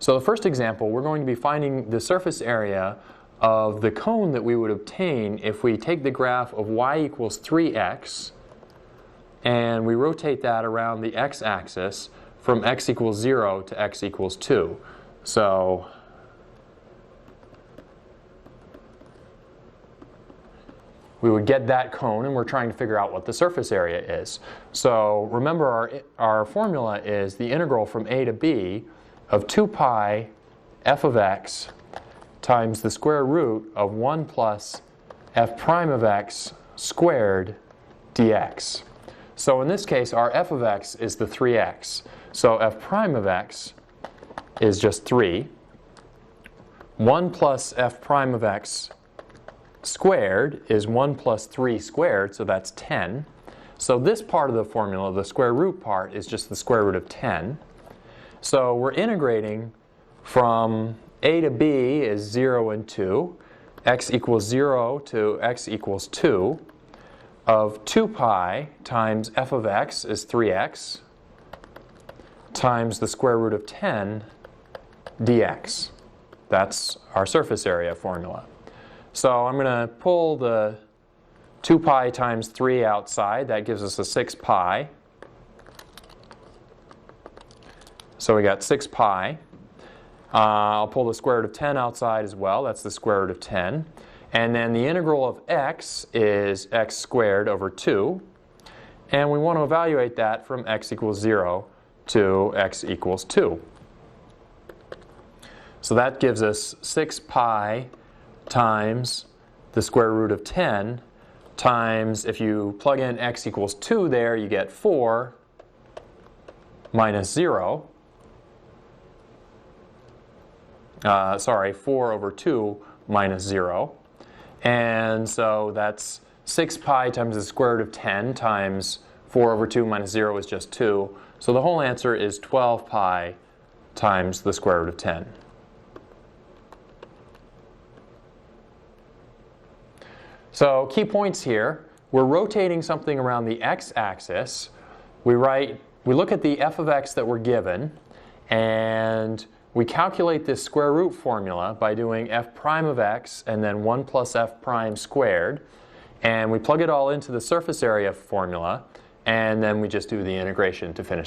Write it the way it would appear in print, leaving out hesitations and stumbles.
So the first example, we're going to be finding the surface area of the cone that we would obtain if we take the graph of y equals 3x and we rotate that around the x-axis from x equals 0 to x equals 2. So we would get that cone, and we're trying to figure out what the surface area is. So remember, our formula is the integral from a to b of 2 pi f of x times the square root of 1 plus f prime of x squared dx. So in this case, our f of x is the 3x. So f prime of x is just 3. 1 plus f prime of x squared is 1 plus 3 squared, so that's 10. So this part of the formula, the square root part, is just the square root of 10. So we're integrating from a to b is 0 and 2, x equals 0 to x equals 2, of 2 pi times f of x is 3x times the square root of 10 dx. That's our surface area formula. So I'm going to pull the 2 pi times 3 outside. That gives us a 6 pi. So we got 6 pi. I'll pull the square root of 10 outside as well. That's the square root of 10. And then the integral of x is x squared over 2. And we want to evaluate that from x equals 0 to x equals 2. So that gives us 6 pi times the square root of 10 times, if you plug in x equals 2 there, you get 4 minus 0. 4 over 2 minus 0. And so that's 6 pi times the square root of 10 times 4 over 2 minus 0 is just 2. So the whole answer is 12 pi times the square root of 10. So key points here, we're rotating something around the x-axis. We look at the f of x that we're given, and we calculate this square root formula by doing f prime of x and then 1 plus f prime squared. And we plug it all into the surface area formula, and then we just do the integration to finish that.